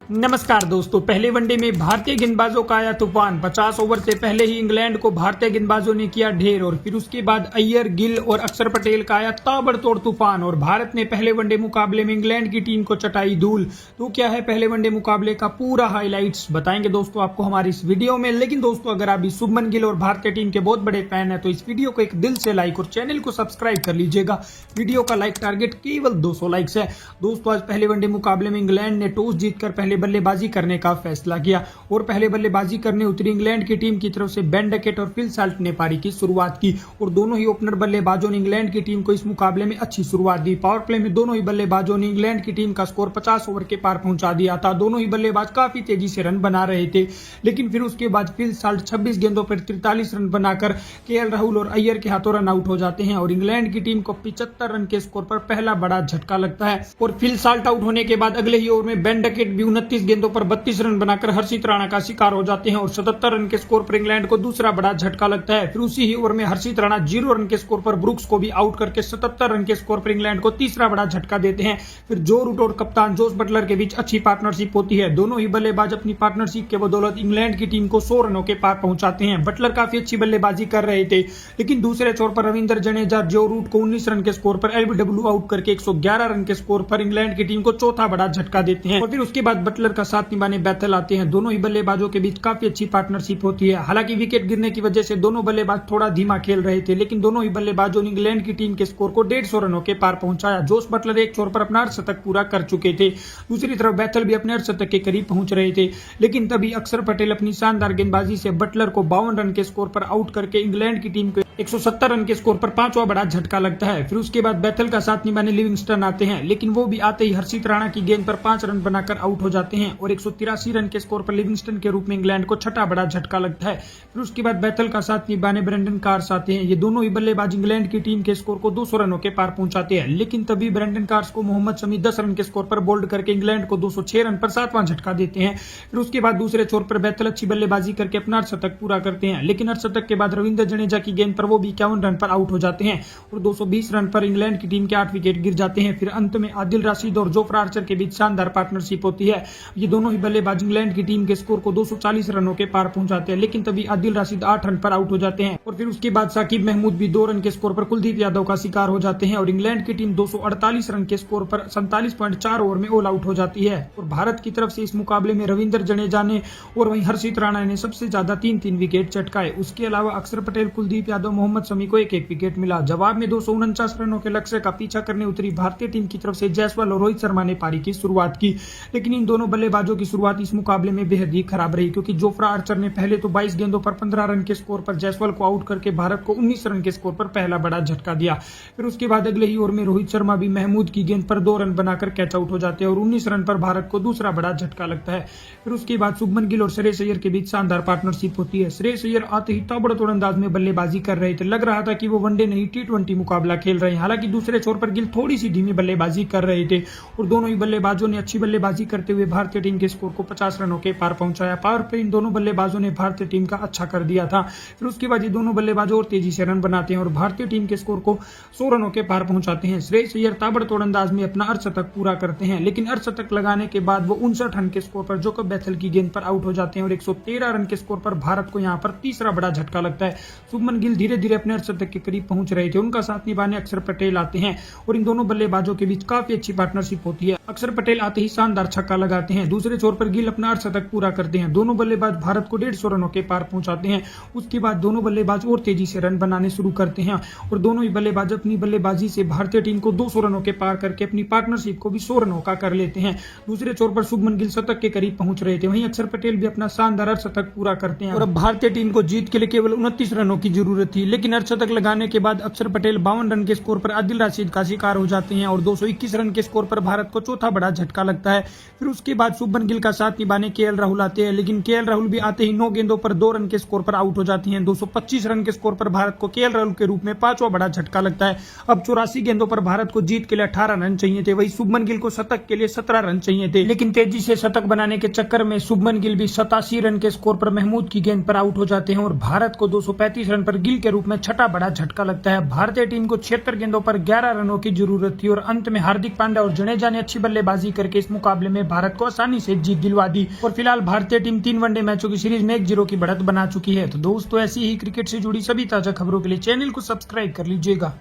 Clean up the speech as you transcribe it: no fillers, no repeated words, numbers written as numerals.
नमस्कार दोस्तों, पहले वनडे में भारतीय गेंदबाजों का आया तूफान। 50 ओवर से पहले ही इंग्लैंड को भारतीय गेंदबाजों ने किया ढेर और फिर उसके बाद अय्यर, गिल और अक्षर पटेल का आया ताबड़तोड़ तूफान और भारत ने पहले वनडे मुकाबले में इंग्लैंड की टीम को चटाई धूल। तो क्या है पहले वनडे मुकाबले का पूरा हाईलाइट्स बताएंगे दोस्तों आपको हमारी इस वीडियो में। लेकिन दोस्तों अगर आप भी शुभमन गिल और भारतीय टीम के बहुत बड़े फैन है तो इस वीडियो को एक दिल से लाइक और चैनल को सब्सक्राइब कर लीजिएगा। वीडियो का लाइक टारगेट केवल 200 लाइक्स है। दोस्तों आज पहले वनडे मुकाबले में इंग्लैंड ने टॉस जीतकर पहले बल्लेबाजी करने का फैसला किया और पहले बल्लेबाजी करने उतरी इंग्लैंड की टीम की तरफ से बेन डकेट और फिल साल्ट ने पारी की शुरुआत की और दोनों ही ओपनर बल्लेबाजों ने इंग्लैंड की टीम को इस मुकाबले में अच्छी शुरुआत दी। पावर प्ले में दोनों ही बल्लेबाजों ने इंग्लैंड की टीम का स्कोर 50 ओवर के पार पहुंचा दिया था। दोनों ही बल्लेबाज काफी तेजी से रन बना रहे थे, लेकिन फिर उसके बाद फिल साल्ट 26 गेंदों पर 43 रन बनाकर केएल राहुल और अय्यर के हाथों रन आउट हो जाते हैं और इंग्लैंड की टीम को 75 रन के स्कोर पर पहला बड़ा झटका लगता है। और फिल साल्ट आउट होने के बाद अगले ही ओवर में बेन डकेट भी 29 गेंदों पर 32 रन बनाकर हर्षित राणा का शिकार हो जाते हैं और 77 रन के स्कोर पर इंग्लैंड को दूसरा बड़ा झटका लगता है। फिर उसी ही ओवर में हर्षित राणा 0 रन के स्कोर पर ब्रुक्स को भी आउट करके 77 रन के स्कोर पर इंग्लैंड को तीसरा बड़ा झटका देते हैं। फिर जो रूट और कप्तान जोस बटलर के बीच अच्छी पार्टनरशिप होती है। दोनों ही बल्लेबाज अपनी पार्टनरशिप के बदौलत इंग्लैंड की टीम को 100 रनों के पार पहुंचाते हैं। बटलर काफी अच्छी बल्लेबाजी कर रहे थे, लेकिन दूसरे छोर पर रविंद्र जडेजा जो रूट को 19 रन के स्कोर पर एलबीडब्ल्यू आउट करके 111 रन के स्कोर पर इंग्लैंड की टीम को चौथा बड़ा झटका देते हैं। और फिर उसके बाद बटलर का साथ निभाने बैथल आते हैं। दोनों ही बल्लेबाजों के बीच काफी अच्छी पार्टनरशिप होती है। हालांकि विकेट गिरने की वजह से दोनों बल्लेबाज थोड़ा धीमा खेल रहे थे, लेकिन दोनों ही बल्लेबाजों ने इंग्लैंड की टीम के स्कोर को 150 रनों के पार पहुंचाया। जोस बटलर एक छोर पर अपना अर्धशतक पूरा कर चुके थे, दूसरी तरफ बैथल भी अपने अर्धशतक के करीब पहुंच रहे थे, लेकिन तभी अक्षर पटेल अपनी शानदार गेंदबाजी से बटलर को 52 रन के स्कोर पर आउट करके इंग्लैंड की टीम को 170 रन के स्कोर पर पांचवा बड़ा झटका लगता है। फिर उसके बाद बैथल का साथ निभाने लिविंगस्टन आते हैं, लेकिन वो भी आते ही हर्षित राणा की गेंद पर 5 रन बनाकर आउट हो जाते हैं और 183 रन के स्कोर पर लिविंगस्टन के रूप में इंग्लैंड को छठा बड़ा झटका लगता है। फिर उसके बाद बैथल का साथ निभाने ब्रेंडन कार्स आते हैं। ये दोनों ही बल्लेबाज इंग्लैंड की टीम के स्कोर को 200 रनों के पार पहुंचाते हैं, लेकिन तभी ब्रेंडन कार्स को मोहम्मद शमी 10 रन के स्कोर पर बोल्ड करके इंग्लैंड को 206 रन पर 7वां झटका देते हैं। फिर उसके बाद दूसरे छोर पर बैथल अच्छी बल्लेबाजी करके अपना अर्धशतक पूरा करते हैं, लेकिन अर्धशतक के बाद रविंद्र जडेजा की गेंद पर वो भी 51 रन पर आउट हो जाते हैं और 220 रन पर इंग्लैंड की टीम के 8 विकेट गिर जाते हैं। फिर अंत में आदिल राशिद और जोफ्रा आर्चर के बीच शानदार पार्टनरशिप होती है। ये दोनों ही बल्लेबाज इंग्लैंड की टीम के स्कोर को 240 रनों के पार पहुंचाते हैं, लेकिन तभी आदिल राशिद 8 रन पर आउट हो जाते हैं और फिर उसके बाद साकिब महमूद भी 2 रन के स्कोर पर कुलदीप यादव का शिकार हो जाते हैं और इंग्लैंड की टीम 248 रन के स्कोर पर 47.4 ओवर में ऑल आउट हो जाती है। और भारत की तरफ से इस मुकाबले में रविंद्र जडेजा ने और वहीं हर्षित राणा ने सबसे ज्यादा 3-3 विकेट चटकाए। उसके अलावा अक्षर पटेल, कुलदीप यादव, मोहम्मद शमी को एक विकेट मिला। जवाब में 249 रनों के लक्ष्य का पीछा करने उतरी भारतीय टीम की तरफ से जायसवाल और रोहित शर्मा ने पारी की शुरुआत की, लेकिन इन दोनों बल्लेबाजों की शुरुआत इस मुकाबले में बेहद ही खराब रही, क्योंकि जोफ्रा आर्चर ने पहले तो 22 गेंदों पर 15 रन के स्कोर पर जायसवाल को आउट करके भारत को 19 रन के स्कोर पर पहला बड़ा झटका दिया। फिर उसके बाद अगले ही ओवर में रोहित शर्मा भी महमूद की गेंद पर 2 रन बनाकर कैच आउट हो जाते हैं और 19 रन पर भारत को दूसरा बड़ा झटका लगता है। फिर उसके बाद शुभमन गिल और श्रेयस अय्यर के बीच शानदार पार्टनरशिप होती है। श्रेयस अय्यर आते ही ताबड़तोड़ अंदाज में बल्लेबाजी कर रहे थे, लग रहा था कि वो वनडे नहीं T20 मुकाबला खेल रहे हैं। हालांकि दूसरे छोर पर गिल थोड़ी सी धीमी बल्लेबाजी कर रहे थे और दोनों ही बल्लेबाजों ने अच्छी बल्लेबाजी करते हुए भारतीय टीम के स्कोर को 50 रनों के पार पहुंचाया। पावर प्ले इन दोनों बल्लेबाजों ने भारतीय टीम का अच्छा कर दिया था। फिर उसके बाद ये दोनों बल्लेबाज और तेजी से रन बनाते हैं और भारतीय टीम के स्कोर को 100 रनों के पार पहुंचाते हैं। श्रेयस अय्यर ताबड़तोड़ अंदाज में अपना अर्धशतक पूरा करते हैं, लेकिन अर्धशतक लगाने के बाद वो 59 रन के स्कोर पर जोकब बैथल की गेंद पर आउट हो जाते हैं और 113 रन के स्कोर पर भारत को यहाँ पर तीसरा बड़ा झटका लगता है। शुभमन गिल धीरे धीरे अपने अर्धशतक के करीब पहुंच रहे थे, उनका साथ निभाने अक्षर पटेल आते हैं और इन दोनों बल्लेबाजों के बीच काफी अच्छी पार्टनरशिप होती है। अक्षर पटेल आते ही शानदार छक्का लगाते हैं, दूसरे छोर पर गिल अपना अर्धशतक पूरा करते हैं। दोनों बल्लेबाज भारत को 150 रनों के पार पहुंचाते हैं। उसके बाद दोनों बल्लेबाज और तेजी से रन बनाने शुरू करते हैं और दोनों ही बल्लेबाज अपनी बल्लेबाजी से भारतीय टीम को 200 रनों के पार करके अपनी पार्टनरशिप को भी 100 रनों का कर लेते हैं। दूसरे छोर पर शुभमन गिल शतक के करीब पहुंच रहे थे, वहीं अक्षर पटेल भी अपना शानदार अर्धशतक पूरा करते हैं और अब भारतीय टीम को जीत के लिए केवल 29 रनों की जरूरत थी, लेकिन अर्धशतक लगाने के बाद अक्षर पटेल 52 रन के स्कोर पर आदिल राशिद का शिकार हो जाते हैं और 221 रन के स्कोर पर भारत को चौथा बड़ा झटका लगता है। फिर उसके बाद शुभमन गिल का साथ निभाने केएल राहुल आते हैं, लेकिन केएल राहुल भी आते ही 9 गेंदों पर 2 रन के स्कोर पर आउट हो जाती हैं। 225 रन के स्कोर पर भारत को केएल राहुल के रूप में 5वां बड़ा झटका लगता है। अब 84 गेंदों पर भारत को जीत के लिए 18 रन चाहिए थे, वही शुभमन गिल को शतक के लिए 17 रन चाहिए थे, लेकिन तेजी से शतक बनाने के चक्कर में शुभमन गिल भी 87 रन के स्कोर पर महमूद की गेंद पर आउट हो जाते हैं और भारत को 235 रन पर गिल के रूप में छठा बड़ा झटका लगता है। भारतीय टीम को 76 गेंदों पर 11 रनों की जरूरत थी और अंत में हार्दिक पांड्या और जडेजा ने अच्छी बल्लेबाजी करके इस मुकाबले में भारत को आसानी से जीत दिलवा दी और फिलहाल भारतीय टीम 3 वनडे मैचों की सीरीज में 1-0 की बढ़त बना चुकी है। तो दोस्तों, ऐसी ही क्रिकेट से जुड़ी सभी ताजा खबरों के लिए चैनल को सब्सक्राइब कर लीजिएगा।